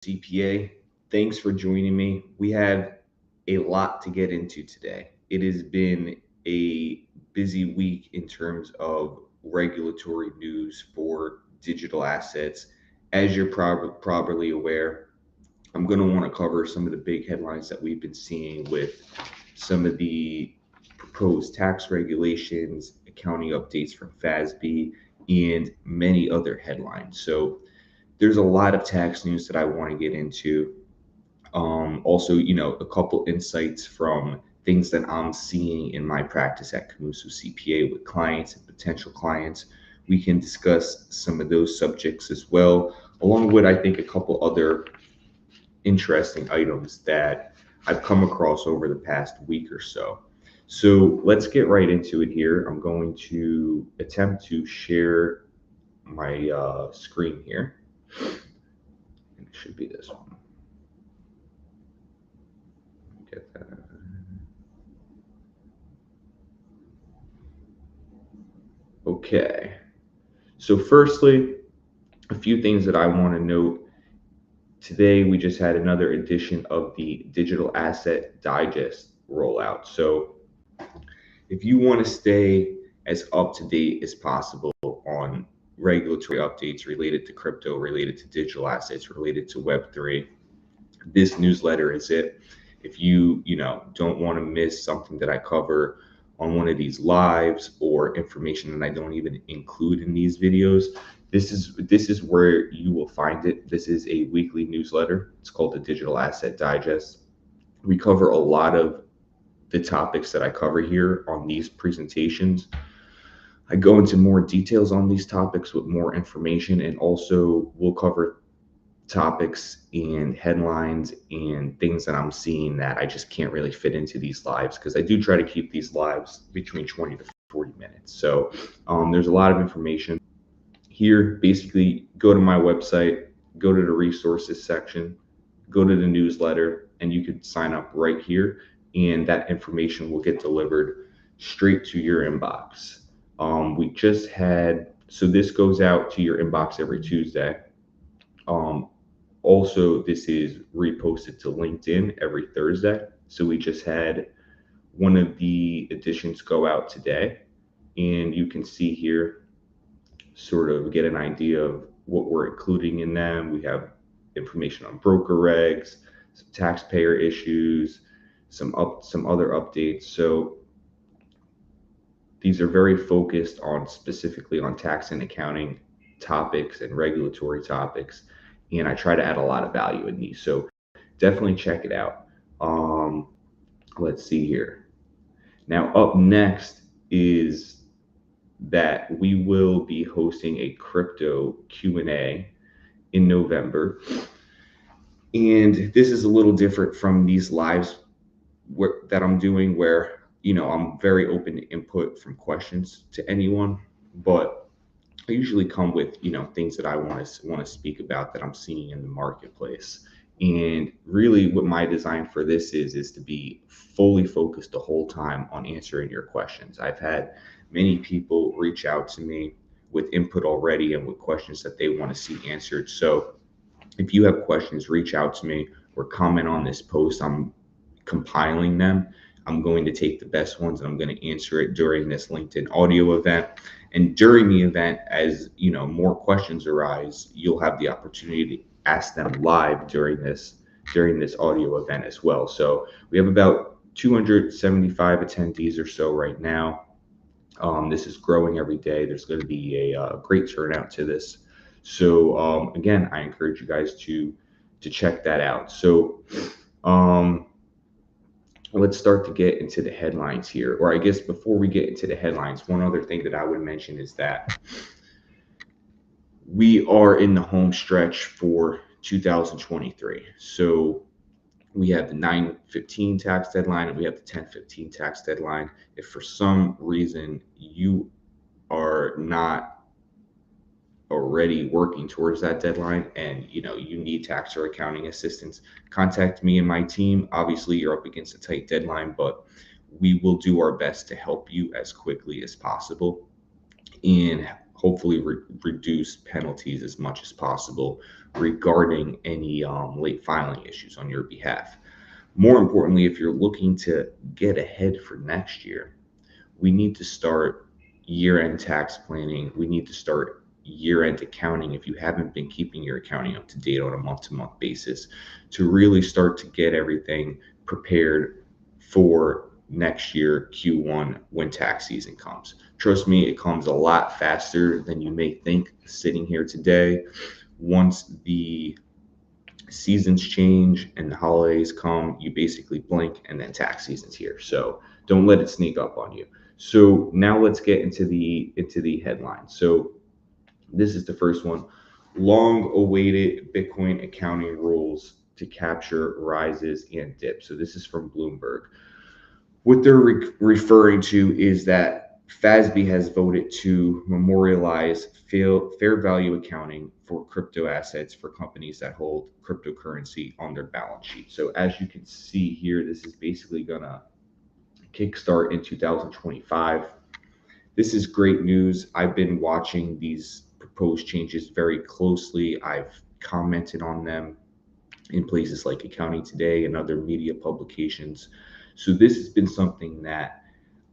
CPA. Thanks for joining me. We have a lot to get into today. It has been a busy week in terms of regulatory news for digital assets. As you're probably aware, I'm going to want to cover some of the big headlines that we've been seeing with some of the proposed tax regulations, accounting updates from FASB, and many other headlines. So there's a lot of tax news that I want to get into. Also, a couple insights from things that I'm seeing in my practice at Camuso CPA with clients and potential clients. We can discuss some of those subjects as well, along with, I think, a couple other interesting items that I've come across over the past week or so. So let's get right into it here. I'm going to attempt to share my screen here. It should be this one. Get that. Okay. So firstly, a few things that I want to note. Today, we just had another edition of the Digital Asset Digest rollout. So if you want to stay as up to date as possible on regulatory updates related to crypto, related to digital assets, related to Web3, this newsletter is it. If you don't want to miss something that I cover on one of these lives or information that I don't even include in these videos, this is where you will find it. This is a weekly newsletter. It's called the Digital Asset Digest. We cover a lot of the topics that I cover here on these presentations. I go into more details on these topics with more information, and also we'll cover topics and headlines and things that I'm seeing that I just can't really fit into these lives, because I do try to keep these lives between 20 to 40 minutes. So there's a lot of information here. Basically, go to my website, go to the resources section, go to the newsletter, and you can sign up right here, and that information will get delivered straight to your inbox. We just had, so this goes out to your inbox every Tuesday. Also, this is reposted to LinkedIn every Thursday. So we just had one of the editions go out today, and you can see here, sort of get an idea of what we're including in them. We have information on broker regs, some taxpayer issues, some other updates. So these are very focused on specifically on tax and accounting topics and regulatory topics, and I try to add a lot of value in these. So definitely check it out. Let's see here. Now, up next is that we will be hosting a crypto Q&A in November. And this is a little different from these lives that I'm doing, where I'm very open to input from questions to anyone, but I usually come with things that I want to speak about that I'm seeing in the marketplace. And really, what my design for this is to be fully focused the whole time on answering your questions. I've had many people reach out to me with input already and with questions that they want to see answered. So if you have questions, reach out to me or comment on this post. I'm compiling them. I'm going to take the best ones and I'm going to answer it during this LinkedIn audio event. And during the event, as more questions arise, you'll have the opportunity to ask them live during this audio event as well. So we have about 275 attendees or so right now. This is growing every day. There's going to be a great turnout to this. So again, I encourage you guys to check that out. So let's start to get into the headlines here. Or I guess before we get into the headlines, one other thing that I would mention is that we are in the home stretch for 2023. So we have the 9/15 tax deadline and we have the 10/15 tax deadline. If for some reason you are not already working towards that deadline and you need tax or accounting assistance, contact me and my team. Obviously, you're up against a tight deadline, but we will do our best to help you as quickly as possible. And hopefully reduce penalties as much as possible regarding any late filing issues on your behalf. More importantly, if you're looking to get ahead for next year, we need to start year-end tax planning. We need to start year-end accounting if you haven't been keeping your accounting up to date on a month-to-month basis, to really start to get everything prepared for next year Q1 when tax season comes. Trust me, it comes a lot faster than you may think sitting here today. Once the seasons change and the holidays come, you basically blink and then tax season's here. So don't let it sneak up on you. So now let's get into the headlines. So this is the first one. Long awaited Bitcoin accounting rules to capture rises and dips. So this is from Bloomberg. What they're referring to is that FASB has voted to memorialize fair value accounting for crypto assets for companies that hold cryptocurrency on their balance sheet. So as you can see here, this is basically going to kickstart in 2025. This is great news. I've been watching these proposed changes very closely. I've commented on them in places like Accounting Today and other media publications. So this has been something that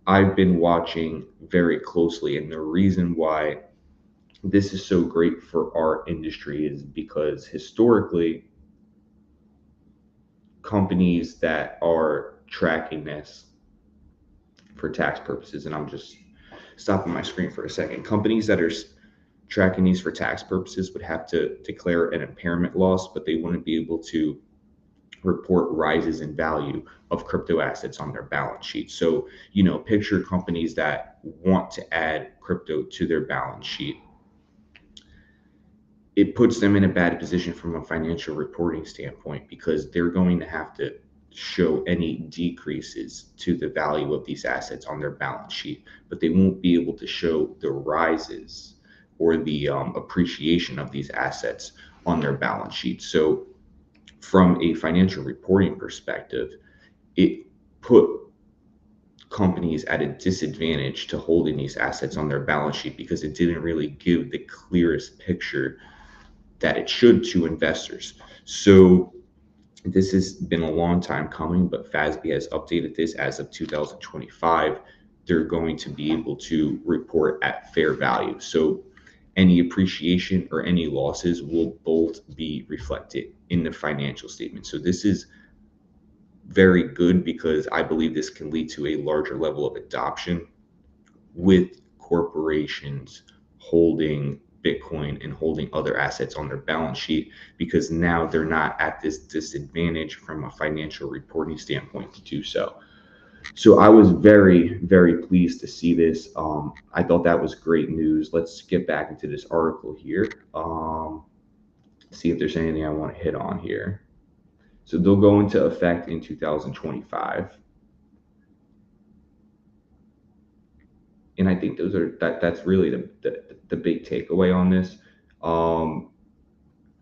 I've been watching very closely. And the reason why this is so great for our industry is because historically, companies that are tracking this for tax purposes, and I'm just stopping my screen for a second, companies that are tracking these for tax purposes would have to declare an impairment loss, but they wouldn't be able to report rises in value of crypto assets on their balance sheet. So, picture companies that want to add crypto to their balance sheet. It puts them in a bad position from a financial reporting standpoint because they're going to have to show any decreases to the value of these assets on their balance sheet, but they won't be able to show the rises or the appreciation of these assets on their balance sheet. So from a financial reporting perspective, it put companies at a disadvantage to holding these assets on their balance sheet because it didn't really give the clearest picture that it should to investors. So this has been a long time coming, but FASB has updated this as of 2025. They're going to be able to report at fair value. So any appreciation or any losses will both be reflected in the financial statement. So this is very good because I believe this can lead to a larger level of adoption with corporations holding Bitcoin and holding other assets on their balance sheet, because now they're not at this disadvantage from a financial reporting standpoint to do so. So I was very, very pleased to see this. I thought that was great news. Let's get back into this article here. See if there's anything I want to hit on here. So they'll go into effect in 2025. And I think that's really the big takeaway on this.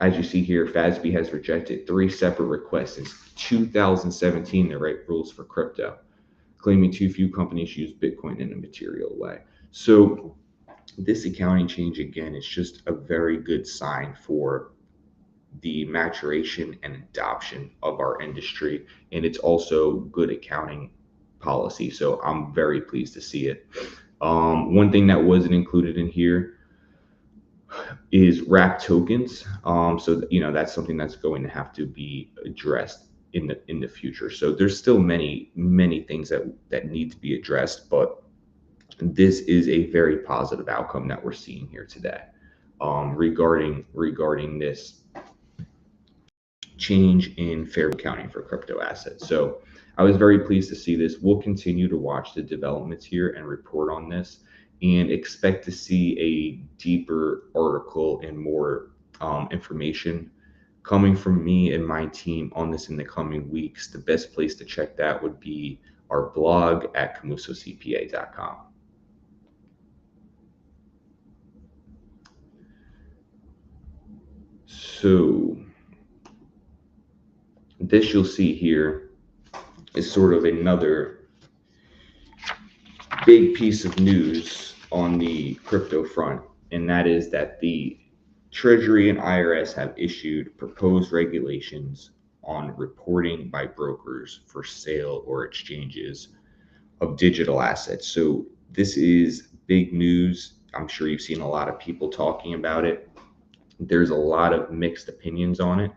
As you see here, FASB has rejected 3 separate requests since 2017 to write rules for crypto, claiming too few companies use Bitcoin in a material way. So this accounting change, again, is just a very good sign for the maturation and adoption of our industry, and it's also good accounting policy. So I'm very pleased to see it. One thing that wasn't included in here is wrap tokens. So that's something that's going to have to be addressed in the future. So there's still many things that need to be addressed, but this is a very positive outcome that we're seeing here today, regarding this change in fair accounting for crypto assets. So I was very pleased to see this. We'll continue to watch the developments here and report on this, and expect to see a deeper article and more information coming from me and my team on this in the coming weeks. The best place to check that would be our blog at camusocpa.com. So this you'll see here is sort of another big piece of news on the crypto front, and that is that the Treasury and IRS have issued proposed regulations on reporting by brokers for sale or exchanges of digital assets. So this is big news. I'm sure you've seen a lot of people talking about it. There's a lot of mixed opinions on it.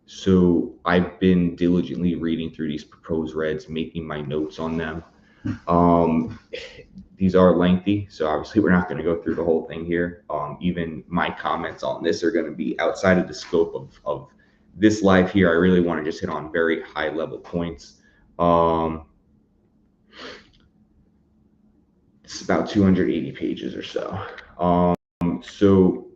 So I've been diligently reading through these proposed regs, making my notes on them. Um, these are lengthy, so obviously we're not going to go through the whole thing here. Even my comments on this are going to be outside of the scope of this live here. I really want to just hit on very high level points. It's about 280 pages or so. So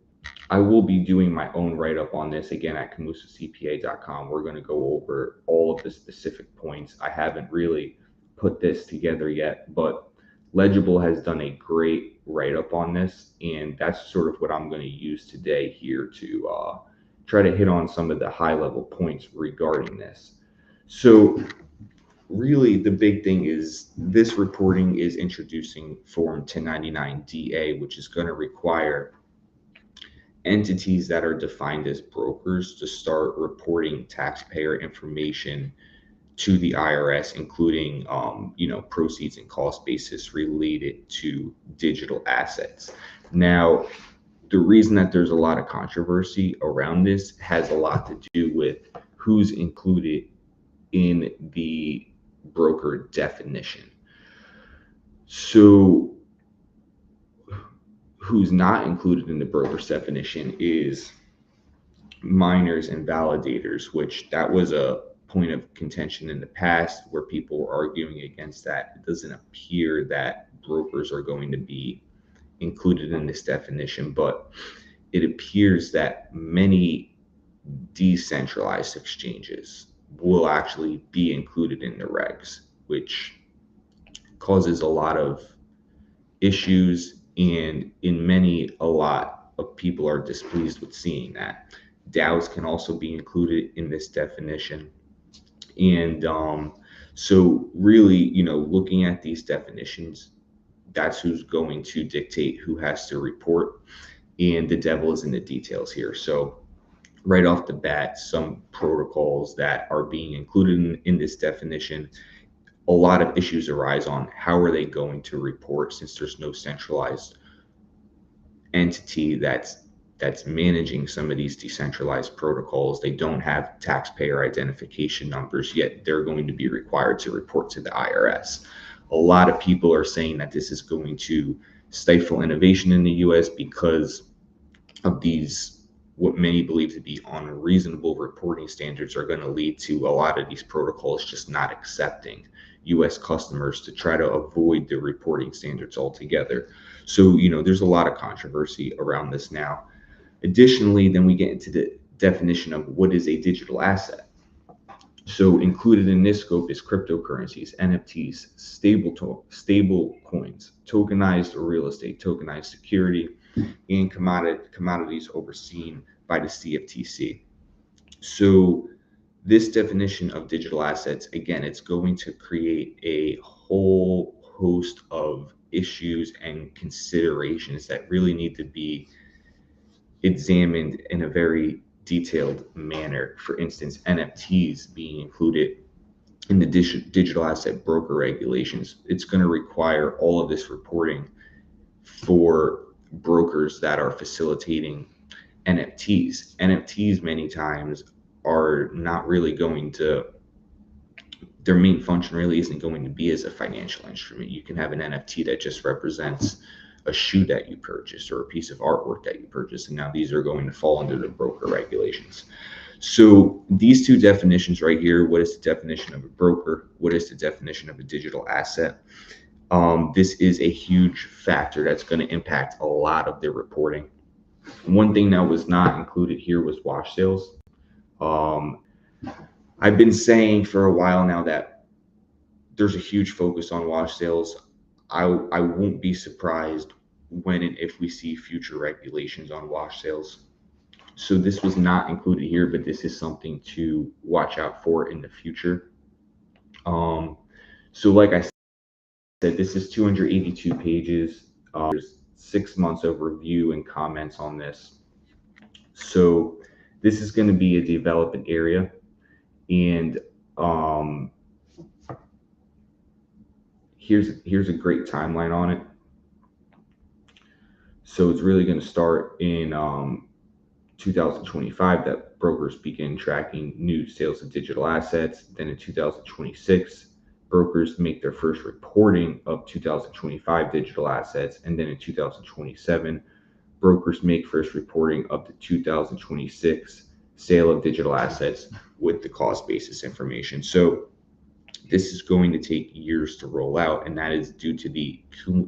I will be doing my own write-up on this again at camusacpa.com. We're going to go over all of the specific points. I haven't really put this together yet, but Legible has done a great write-up on this, and that's sort of what I'm going to use today here to try to hit on some of the high-level points regarding this. So really the big thing is this reporting is introducing Form 1099-DA, which is going to require entities that are defined as brokers to start reporting taxpayer information to the IRS, including proceeds and cost basis related to digital assets. Now, the reason that there's a lot of controversy around this has a lot to do with who's included in the broker definition. So who's not included in the broker's definition is miners and validators, which that was a point of contention in the past where people were arguing against that. It doesn't appear that brokers are going to be included in this definition, but it appears that many decentralized exchanges will actually be included in the regs, which causes a lot of issues, and a lot of people are displeased with seeing that. DAOs can also be included in this definition. And so really, looking at these definitions, that's who's going to dictate who has to report. And the devil is in the details here. So right off the bat, some protocols that are being included in this definition, a lot of issues arise on how are they going to report, since there's no centralized entity that's managing some of these decentralized protocols. They don't have taxpayer identification numbers, yet they're going to be required to report to the IRS. A lot of people are saying that this is going to stifle innovation in the US because of these, what many believe to be unreasonable reporting standards, are going to lead to a lot of these protocols just not accepting US customers to try to avoid the reporting standards altogether. So, there's a lot of controversy around this now. Additionally, then we get into the definition of what is a digital asset. So included in this scope is cryptocurrencies, NFTs, stable coins, tokenized or real estate, tokenized security, and commodities overseen by the CFTC. So this definition of digital assets, again, it's going to create a whole host of issues and considerations that really need to be examined in a very detailed manner. For instance, NFTs being included in the digital asset broker regulations, it's going to require all of this reporting for brokers that are facilitating NFTs. NFTs many times are not really going to, their main function really isn't going to be as a financial instrument. You can have an NFT that just represents a shoe that you purchased or a piece of artwork that you purchased, and now these are going to fall under the broker regulations. So these two definitions right here, what is the definition of a broker? What is the definition of a digital asset? This is a huge factor that's going to impact a lot of their reporting. One thing that was not included here was wash sales. I've been saying for a while now that there's a huge focus on wash sales. I won't be surprised when and if we see future regulations on wash sales. So this was not included here, but this is something to watch out for in the future. So like I said, this is 282 pages. There's 6 months of review and comments on this. So this is going to be a developing area, and um, here's a great timeline on it. So it's really going to start in 2025 that brokers begin tracking new sales of digital assets. Then in 2026, brokers make their first reporting of 2025 digital assets. And then in 2027, brokers make first reporting of the 2026 sale of digital assets with the cost basis information. So this is going to take years to roll out, and that is due to the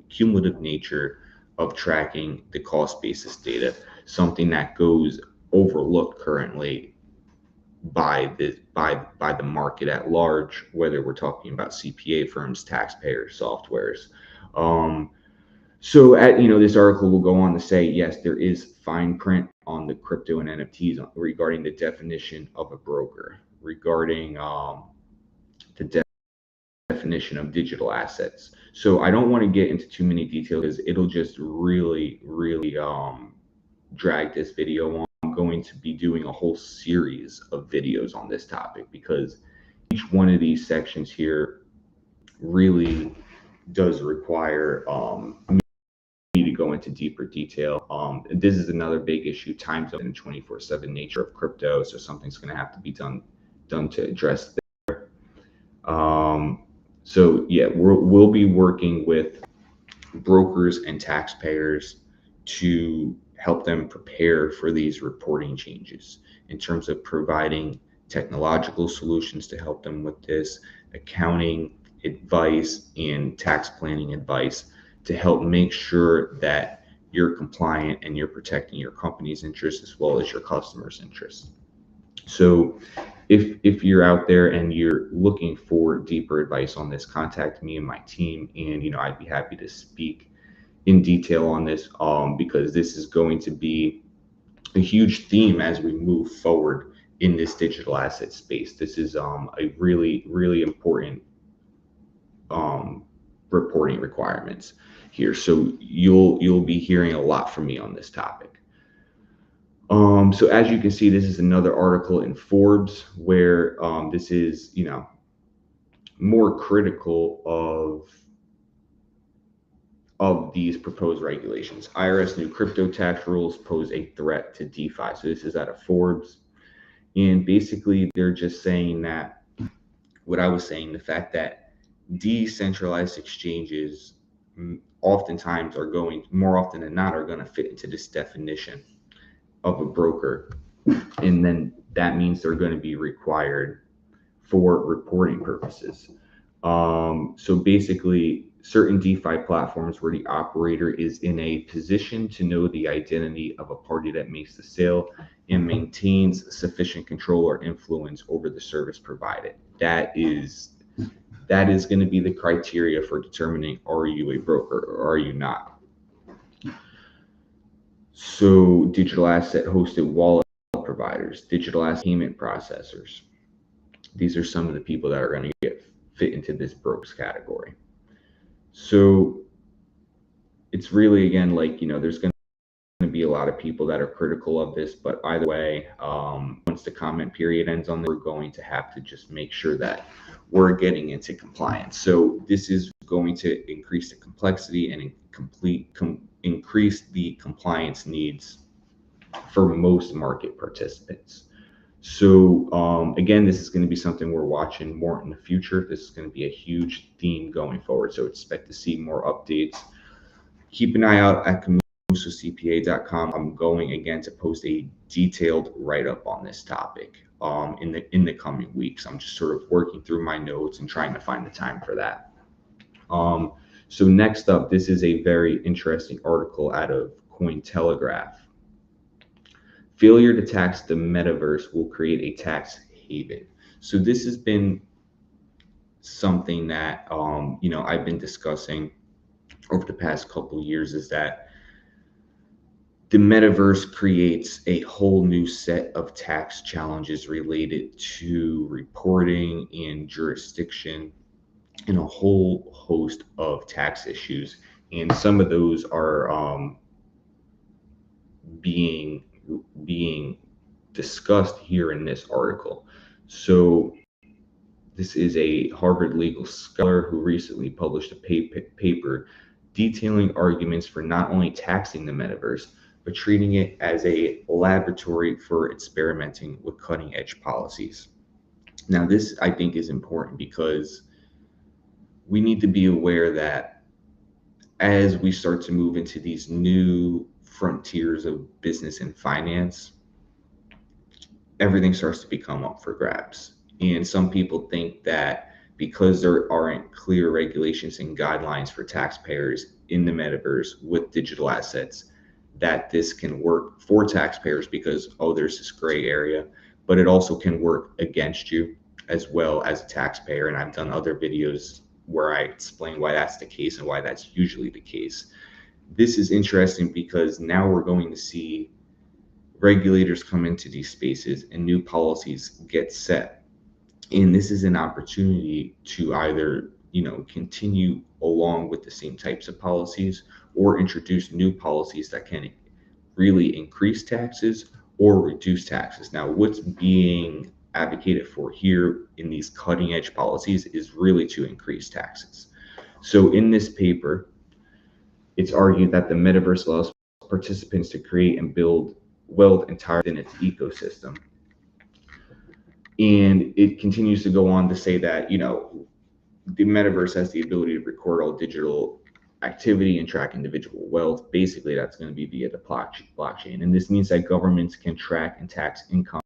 cumulative nature of tracking the cost basis data, something that goes overlooked currently by the market at large, whether we're talking about CPA firms, taxpayers, softwares. So this article will go on to say, yes, there is fine print on the crypto and NFTs regarding the definition of a broker, regarding the definition of digital assets. So I don't want to get into too many details because it'll just really, really drag this video on. I'm going to be doing a whole series of videos on this topic because each one of these sections here really does require me to go into deeper detail. This is another big issue, time zone and 24/7 nature of crypto. So something's going to have to be done to address there. So yeah, we'll be working with brokers and taxpayers to help them prepare for these reporting changes in terms of providing technological solutions to help them with this, accounting advice and tax planning advice to help make sure that you're compliant and you're protecting your company's interests as well as your customers' interests. So if you're out there and you're looking for deeper advice on this, contact me and my team, and I'd be happy to speak in detail on this, because this is going to be a huge theme as we move forward in this digital asset space. This is a really, really important reporting requirements here. So you'll be hearing a lot from me on this topic. So as you can see, this is another article in Forbes where this is, more critical of these proposed regulations. IRS new crypto tax rules pose a threat to DeFi. So this is out of Forbes. And basically they're just saying that what I was saying, the fact that decentralized exchanges oftentimes are going, more often than not, are going to fit into this definition of a broker. And then that means they're going to be required for reporting purposes. So basically, certain DeFi platforms where the operator is in a position to know the identity of a party that makes the sale and maintains sufficient control or influence over the service provided. That is going to be the criteria for determining, are you a broker or are you not? So digital asset hosted wallet providers, digital asset payment processors. These are some of the people that are going to fit into this brokers category. So it's really, again, like, there's going to be a lot of people that are critical of this, but either way, once the comment period ends on this, we're going to have to just make sure that we're getting into compliance. So this is going to increase the complexity and increase the compliance needs for most market participants. So again, this is going to be something we're watching more in the future. This is going to be a huge theme going forward. So expect to see more updates. Keep an eye out at CPA.com. I'm going again to post a detailed write-up on this topic in the coming weeks. I'm just sort of working through my notes and trying to find the time for that. So next up, this is a very interesting article out of Cointelegraph. Failure to tax the metaverse will create a tax haven. So this has been something that I've been discussing over the past couple of years, is that the metaverse creates a whole new set of tax challenges related to reporting and jurisdiction and a whole host of tax issues and some of those are being being discussed here in this article. So this is a Harvard legal scholar who recently published a paper detailing arguments for not only taxing the metaverse, but treating it as a laboratory for experimenting with cutting edge policies. Now, this I think is important because we need to be aware that as we start to move into these new frontiers of business and finance, everything starts to become up for grabs. And some people think that because there aren't clear regulations and guidelines for taxpayers in the metaverse with digital assets, that this can work for taxpayers because, oh, there's this gray area, but it also can work against you as well as a taxpayer. And I've done other videos where I explain why that's the case and why that's usually the case. This is interesting because now we're going to see regulators come into these spaces and new policies get set. And this is an opportunity to either, continue along with the same types of policies or introduce new policies that can really increase taxes or reduce taxes. Now, what's being advocated for here in these cutting edge policies is really to increase taxes. So in this paper, it's argued that the metaverse allows participants to create and build wealth entirely within its ecosystem. And it continues to go on to say that, the metaverse has the ability to record all digital activity and track individual wealth. Basically, that's going to be via the blockchain. And this means that governments can track and tax income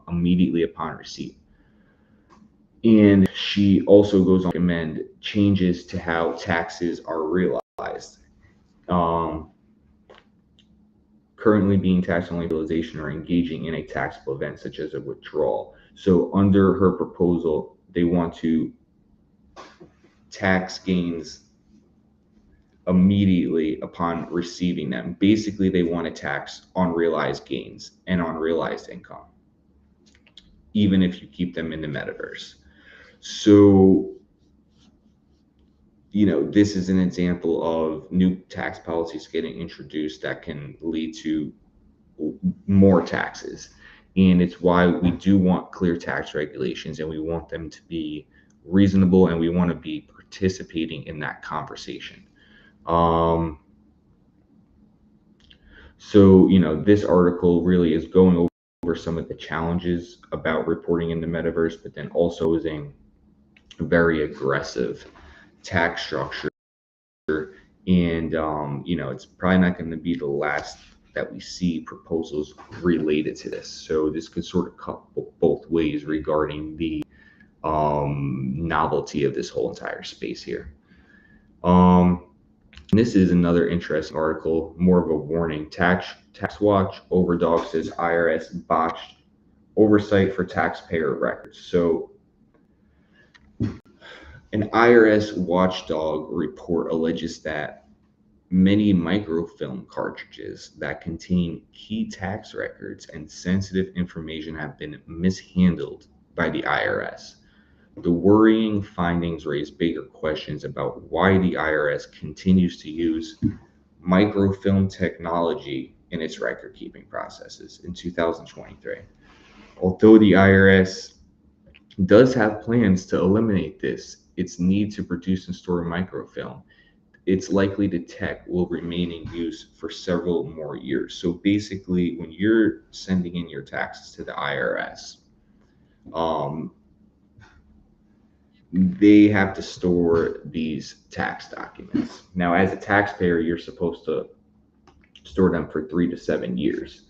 immediately upon receipt. And she also goes on to recommend changes to how taxes are realized. Um, Currently being taxed on legalization or engaging in a taxable event such as a withdrawal. So under her proposal, they want to tax gains immediately upon receiving them. Basically, they want to tax unrealized gains and unrealized income, even if you keep them in the metaverse. So, this is an example of new tax policies getting introduced that can lead to more taxes. And it's why we do want clear tax regulations and we want them to be reasonable and we want to be participating in that conversation. So, this article really is going over some of the challenges about reporting in the metaverse, but then also using very aggressive tax structure. And, it's probably not going to be the last that we see proposals related to this. So this could sort of cut both ways regarding the novelty of this whole entire space here. This is another interesting article, more of a warning. Tax Watch Overdog says IRS botched oversight for taxpayer records. So an IRS watchdog report alleges that many microfilm cartridges that contain key tax records and sensitive information have been mishandled by the IRS. The worrying findings raise bigger questions about why the IRS continues to use microfilm technology in its record-keeping processes in 2023. Although the IRS does have plans to eliminate its need to produce and store microfilm, it's likely the tech will remain in use for several more years. So basically, when you're sending in your taxes to the IRS, they have to store these tax documents. Now, as a taxpayer, you're supposed to store them for 3 to 7 years.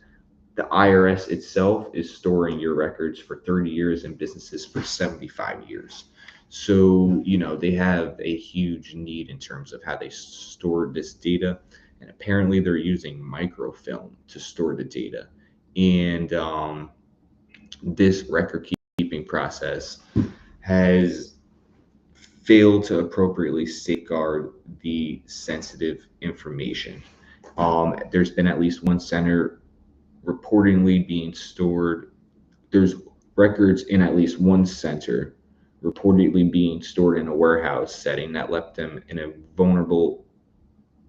The IRS itself is storing your records for 30 years and businesses for 75 years. So, they have a huge need in terms of how they store this data. And apparently they're using microfilm to store the data. And this record keeping process has failed to appropriately safeguard the sensitive information. There's been at least one center reportedly being stored. There's records in at least one center reportedly being stored in a warehouse setting that left them in a vulnerable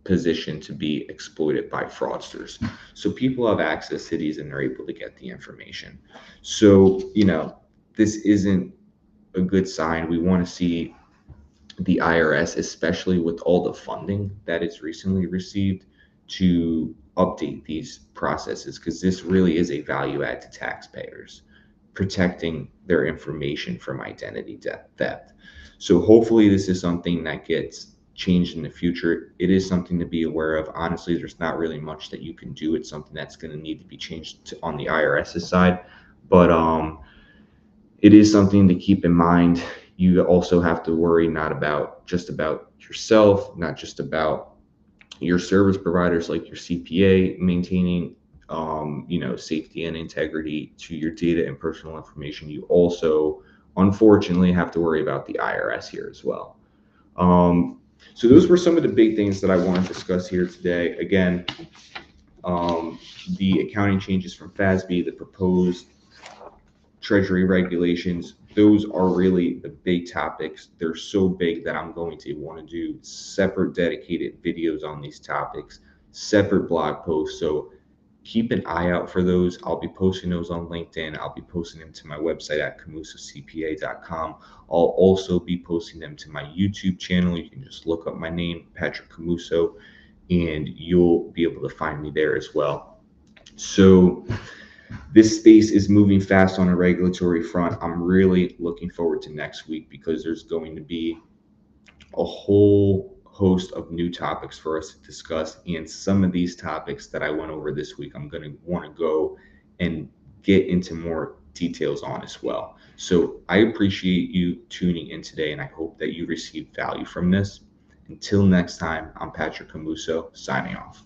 position to be exploited by fraudsters. So people have access to these and they're able to get the information. So, this isn't a good sign. We want to see the IRS, especially with all the funding that it's recently received, to update these processes, because this really is a value add to taxpayers, protecting their information from identity theft. So hopefully this is something that gets changed in the future. It is something to be aware of. Honestly, there's not really much that you can do. It's something that's going to need to be changed on the IRS's side. But it is something to keep in mind. You also have to worry not about just about yourself, not just about your service providers like your CPA maintaining safety and integrity to your data and personal information. You also unfortunately have to worry about the IRS here as well. So those were some of the big things that I want to discuss here today. Again, the accounting changes from FASB, the proposed Treasury regulations, those are really the big topics. They're so big that I'm going to want to do separate dedicated videos on these topics, separate blog posts. So keep an eye out for those. I'll be posting those on LinkedIn. I'll be posting them to my website at camusocpa.com. I'll also be posting them to my YouTube channel. You can just look up my name, Patrick Camuso, and you'll be able to find me there as well. So this space is moving fast on a regulatory front. I'm really looking forward to next week because there's going to be a whole host of new topics for us to discuss. And some of these topics that I went over this week, I'm going to want to go and get into more details on as well. So I appreciate you tuning in today, and I hope that you received value from this. Until next time, I'm Patrick Camuso, signing off.